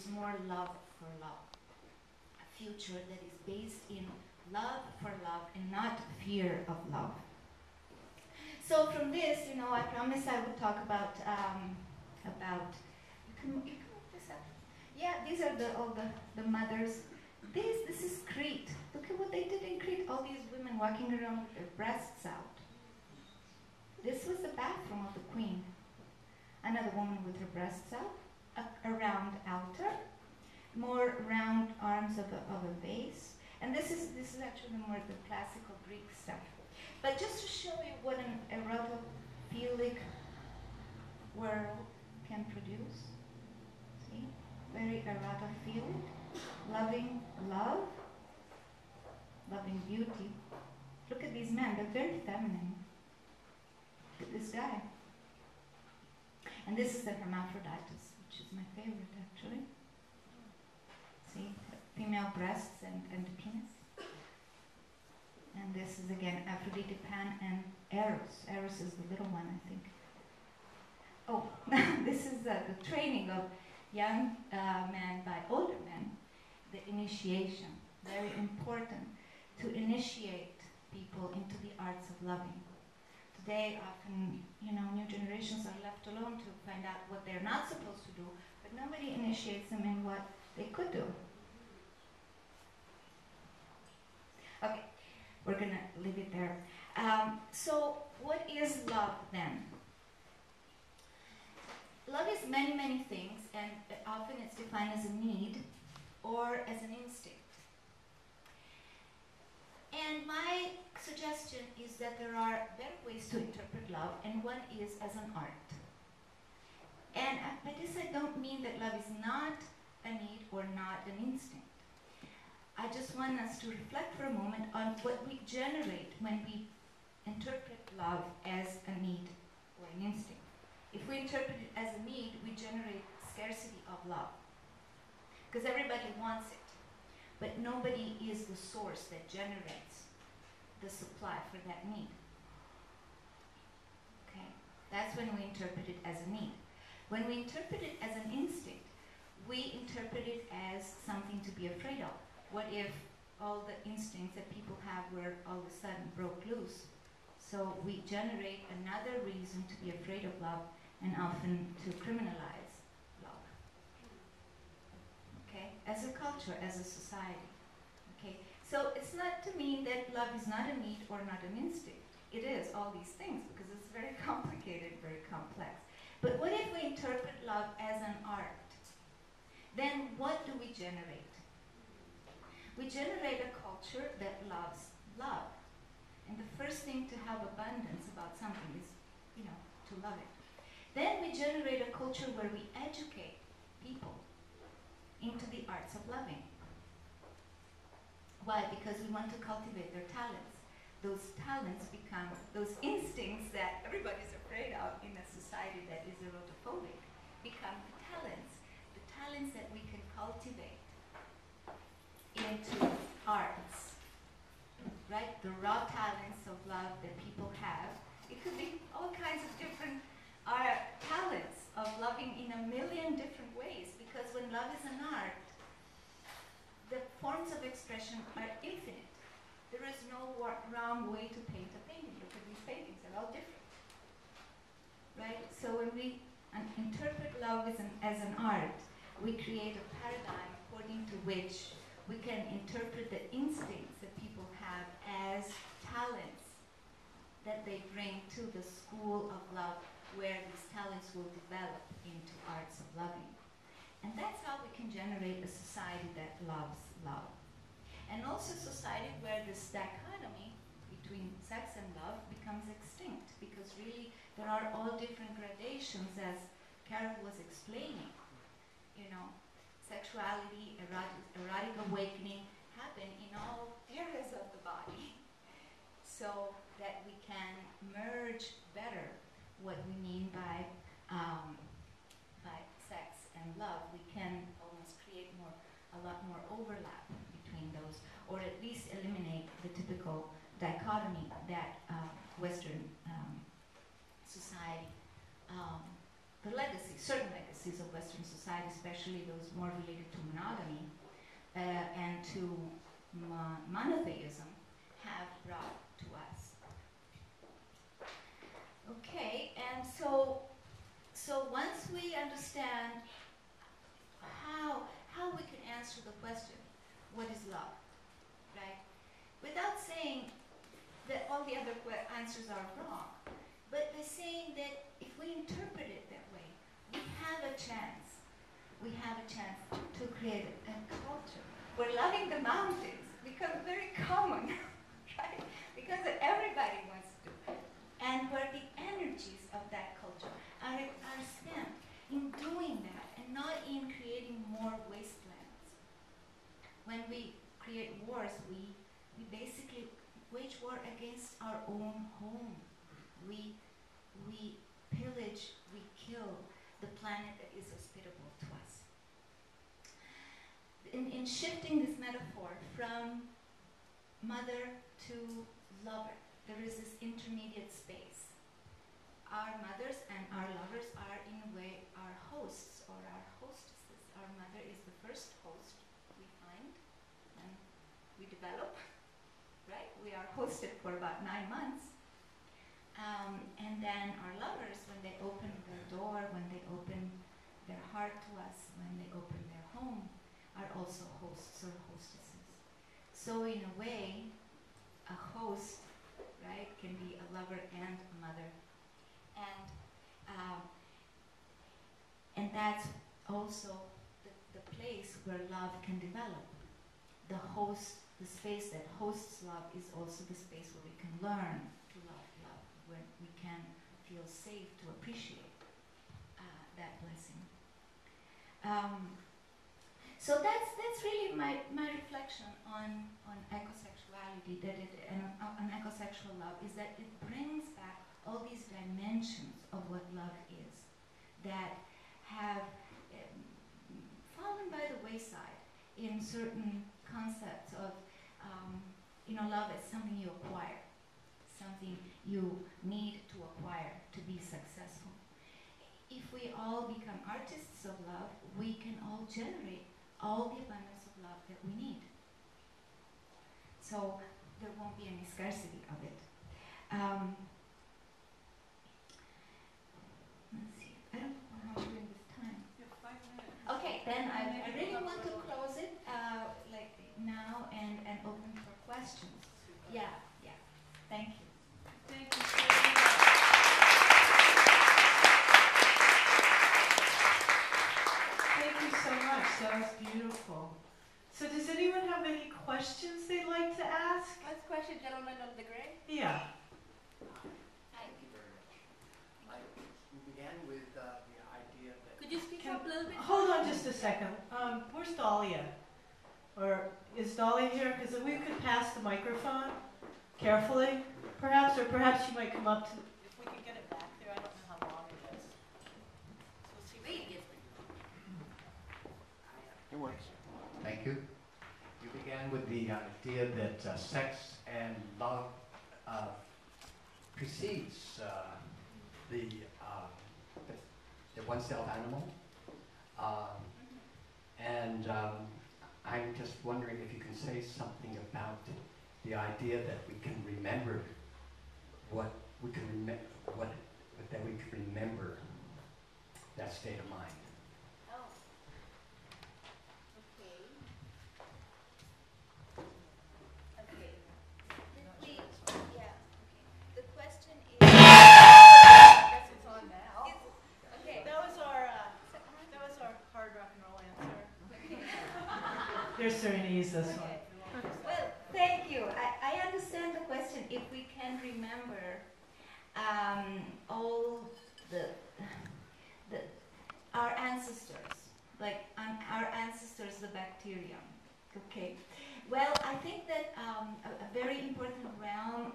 is more love for love. A future that is based in love for love and not fear of love. So from this, I promised I would talk about you can look this up. Yeah, these are all the mothers. This is Crete. Look at what they did in Crete. All these women walking around with their breasts out. This was the bathroom of the queen. Another woman with her breasts out, a round altar, more round arms of a vase. And this is actually more the classical Greek stuff. But just to show you what an erotophilic world can produce. See? Very erotophilic, loving love, loving beauty. Look at these men, they're very feminine. Look at this guy. And this is the hermaphroditus, which is my favorite actually. See, female breasts and penis. And this is again Aphrodite, Pan, and Eros. Eros is the little one, I think. Oh, this is the training of young men by older men. The initiation, very important to initiate people into the arts of loving. Today, often, new generations are left alone to find out what they're not supposed to do, but nobody initiates them in what they could do. Okay, we're gonna leave it there. So, what is love then? Love is many, many things, and often it's defined as a need or as an instinct. And my suggestion is that there are better ways to interpret love, and one is as an art. And by this I don't mean that love is not a need or not an instinct. I just want us to reflect for a moment on what we generate when we interpret love as a need or an instinct. If we interpret it as a need, we generate scarcity of love. Because everybody wants it. But nobody is the source that generates the supply for that need. Okay? That's when we interpret it as a need. When we interpret it as an instinct, we interpret it as something to be afraid of. What if all the instincts that people have were all of a sudden broke loose? So we generate another reason to be afraid of love and often to criminalize love. Okay? As a culture, as a society. Okay? So it's not to mean that love is not a need or not an instinct. It is all these things because it's very complicated, very complex. But what if we interpret love as an art? Then what do we generate? We generate a culture that loves love. And the first thing to have abundance about something is, to love it. Then we generate a culture where we educate people into the arts of loving. Why? Because we want to cultivate their talents. Those talents become those instincts that everybody's afraid of in a society that is erotophobic, become the talents that we can cultivate into arts, right? The raw talents of love that people have. It could be all kinds of different talents of loving in a million different ways, because when love is an art, the forms of expression are infinite. There is no wrong way to paint a painting. Look at these paintings, they're all different, right? So when we interpret love as an art, we create a paradigm according to which we can interpret the instincts that people have as talents that they bring to the school of love, where these talents will develop into arts of loving. And that's how we can generate a society that loves love. And also a society where this dichotomy between sex and love becomes extinct, because really there are all different gradations, as Carol was explaining. Sexuality, erotic awakening happen in all areas of the body, so that we can merge better what we mean by sex and love. We can almost create a lot more overlap between those, or at least eliminate the typical dichotomy that Western society the legacy, certain legacies of Western society, especially those more related to monogamy and to monotheism, have brought to us. Okay, and so once we understand how we can answer the question, what is love, right? Without saying that all the other answers are wrong, but by saying that if we interpret it that way, we have a chance to create a culture where loving the mountains becomes very common, right? Because everybody wants to, and where the energies of that culture are spent in doing that and not in creating more wastelands. When we create wars, we basically wage war against our own home. We pillage, we kill the planet that is hospitable to us. In shifting this metaphor from mother to lover, there is this intermediate space. Our mothers and our lovers are, in a way, our hosts or our hostesses. Our mother is the first host we find and we develop, right? We are hosted for about 9 months. And then our lovers, when they open their door, when they open their heart to us, when they open their home, are also hosts or hostesses. So in a way, a host, right, can be a lover and a mother. And that's also the place where love can develop. The host, the space that hosts love is also the space where we can learn to love love, where we can feel safe to appreciate that blessing. So that's really my reflection on ecosexuality, on ecosexual love, is that it brings back all these dimensions of what love is that have fallen by the wayside in certain concepts of love as something you acquire, something you need to acquire to be successful. If we all become artists of love, we can all generate all the abundance of love that we need. So there won't be any scarcity of it. Let's see. I don't know how I'm doing this time. You have 5 minutes. Okay, then I really want to close it like now and open for questions. Super. Yeah. Thank you. Thank you, Serena. Thank you so much. That was beautiful. So does anyone have any questions they'd like to ask? Last question, gentleman of the gray. Yeah. Thank you very much. You began with the idea that... Could you speak up a little bit? Hold on just a second. Where's Dahlia? Or is Dahlia here? Because we could pass the microphone carefully, perhaps, or perhaps you might come up to... If we could get it back there, I don't know how long it is. So we'll see if we can get it. It works. Thank you. You began with the idea that sex and love precedes the one-celled animal. I'm just wondering if you can say something about the idea that we can remember that we can remember that state of mind. Oh. Okay. Okay. The question is. I guess it's on now. Okay. That was our hard rock and roll answer. There's Serena, use this one. Well, thank you. I understand the question. If we can remember all our ancestors, like our ancestors, the bacterium. Okay. Well, I think that a very important realm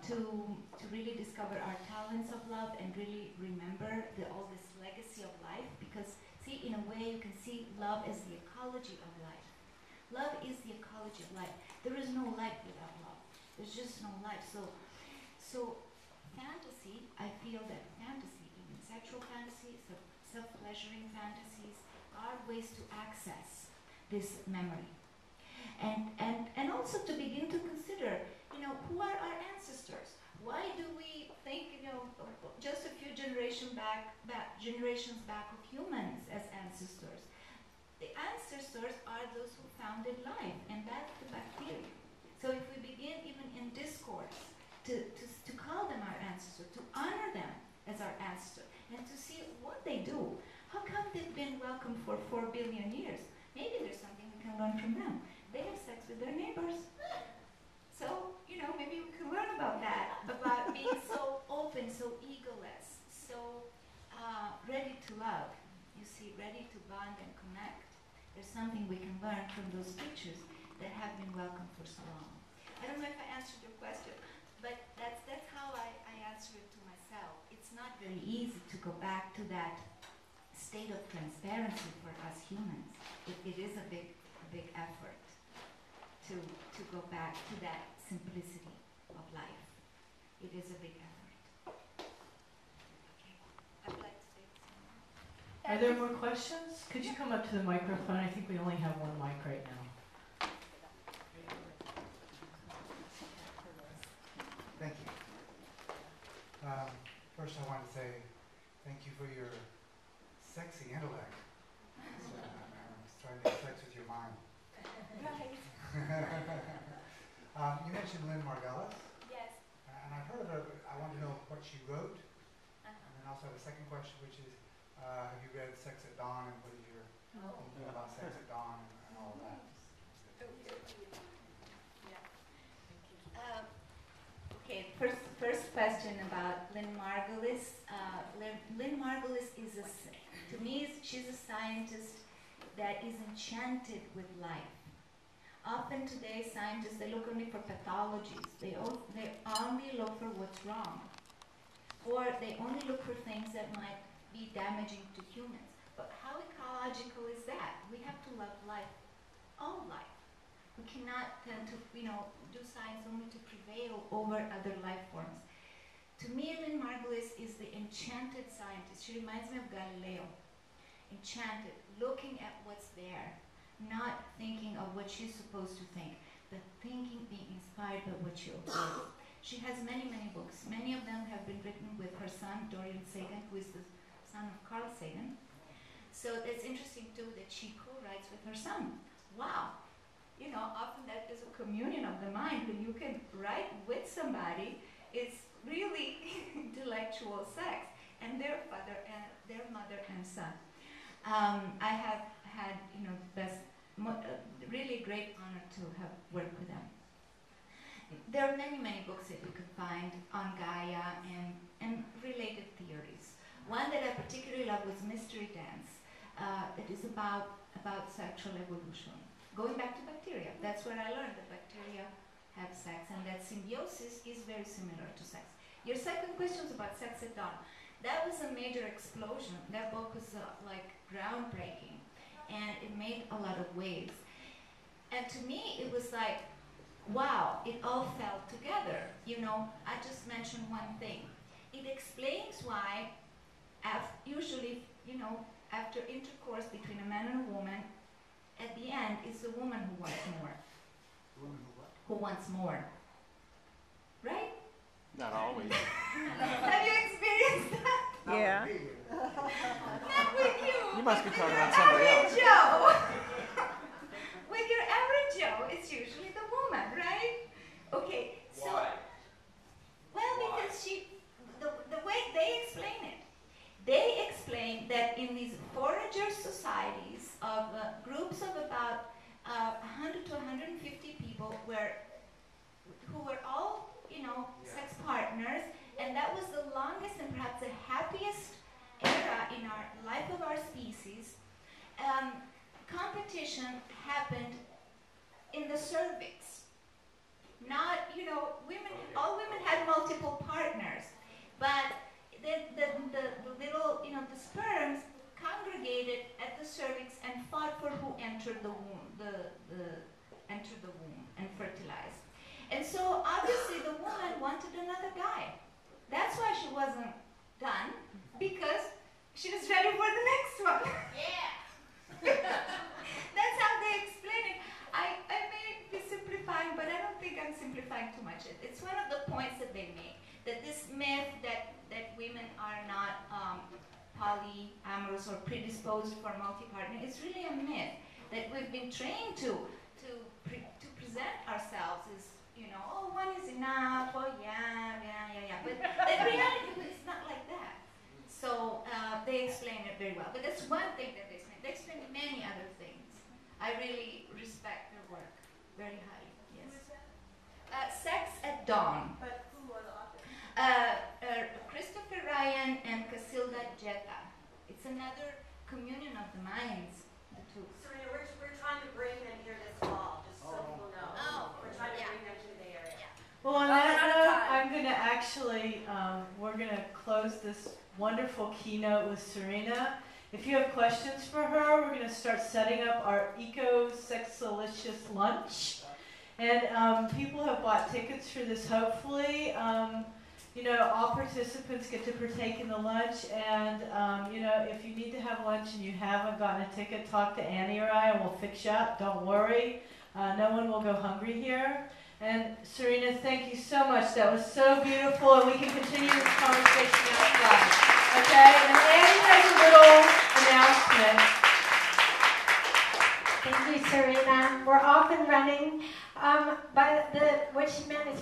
to really discover our talents of love and really remember all this legacy of life, because see, in a way, you can see love as the ecology of life. Love is the ecology of life. There is no life without love. There's just no life. So fantasy, I feel that fantasy, even sexual fantasy, self-pleasuring fantasies are ways to access this memory. And also to begin to consider, who are our ancestors? Why do we think, just a few generations back of humans as ancestors? The ancestors are those who founded life, and that's the bacteria. So if we begin even in discourse to call them our ancestors, to honor them as our ancestors, and to see what they do, how come they've been welcome for 4 billion years? Maybe there's something we can learn from them. They have sex with their neighbors. So, maybe we can learn about that, about being so open, so egoless, so ready to love, ready to bond and connect. There's something we can learn from those creatures that have been welcome for so long. I don't know if I answered your question, but that's how I answer it to myself. It's not very easy to go back to that state of transparency for us humans. It is a big effort to go back to that simplicity of life. It is a big effort. Okay. I would like to say something. Are there more questions? Could you come up to the microphone? I think we only have one mic right now. Thank you. First I want to say thank you for your sexy intellect. I'm starting to have sex with your mind. Right. You mentioned Lynn Margulis, Yes. and I've heard of her, but I want to know what she wrote. Uh-huh. And then also have a second question, which is, have you read Sex at Dawn, and what is your thinking about Sex at Dawn and all of that? Okay, first question about Lynn Margulis. Lynn Margulis to me, she's a scientist that is enchanted with life. Often today, scientists, they look only for pathologies. They only look for what's wrong. Or they only look for things that might be damaging to humans. But how ecological is that? We have to love life, all life. We cannot tend to, do science only to prevail over other life forms. To me, Lynn Margulis is the enchanted scientist. She reminds me of Galileo. Enchanted, looking at what's there, not thinking of what she's supposed to think, but thinking, being inspired by what she observes. She has many, many books. Many of them have been written with her son, Dorian Sagan, who is the son of Carl Sagan. So it's interesting too that she co-writes with her son. Wow. Often that is a communion of the mind. When you can write with somebody, it's really intellectual sex. And their father and their mother and son. I have had, really great honor to have worked with them. There are many, many books that you can find on Gaia and related theories. One that I particularly love was Mystery Dance. That is about sexual evolution. Going back to bacteria, that's where I learned that bacteria have sex and that symbiosis is very similar to sex. Your second question was about Sex at Dawn. That was a major explosion. That book was groundbreaking, and it made a lot of waves. And to me, it was like, wow, it all fell together. I just mentioned one thing. It explains why, usually, after intercourse between a man and a woman, at the end, it's the woman who wants more. The woman who what? Who wants more. Right? Not always. Have you experienced that? Yeah. Not with you. You must be With talking your about somebody average else. Joe. With your average Joe, it's usually the woman, right? Okay, so. Why? Well, because the way they explain it, they explain that in these forager societies of groups of about 100 to 150 people who were all, sex partners, and that was the longest and perhaps the happiest era in our life of our species. Competition happened in the cervix. Not, women. All women had multiple partners, but the little, the sperms congregated at the cervix and fought for who entered the womb, entered the womb and fertilized. And so obviously the woman wanted another guy. That's why she wasn't done, because she was ready for the next one. Yeah. That's how they explain it. I may be simplifying, but I don't think I'm simplifying too much. It's one of the points that they make, that this myth that women are not polyamorous or predisposed for multi-partner is really a myth that we've been trained to present ourselves as, you know, oh, one is enough, oh yeah. But in reality, it's not like that. So they explain it very well. But that's one thing that they explain. They explain many other things. I really respect their work very highly. Yes. Sex at Dawn. But who are the authors? Christopher Ryan and Casilda Jetta. It's another communion of the minds, the two. Serena, we're trying to bring them here this fall, just so people know. Oh, We're trying to bring them to the Bay Area. Well, on Oh, that we're out of note, time. I'm going to actually, we're going to close this wonderful keynote with Serena. If you have questions for her, we're going to start setting up our Ecosexualicious lunch. And people have bought tickets for this, hopefully. You know, all participants get to partake in the lunch. And, you know, if you need to have lunch and you haven't gotten a ticket, talk to Annie or I and we'll fix you up. Don't worry. No one will go hungry here. And Serena, thank you so much. That was so beautiful, and we can continue this conversation outside. Okay? And Annie has a little announcement. Thank you, Serena. We're off and running. But what she meant is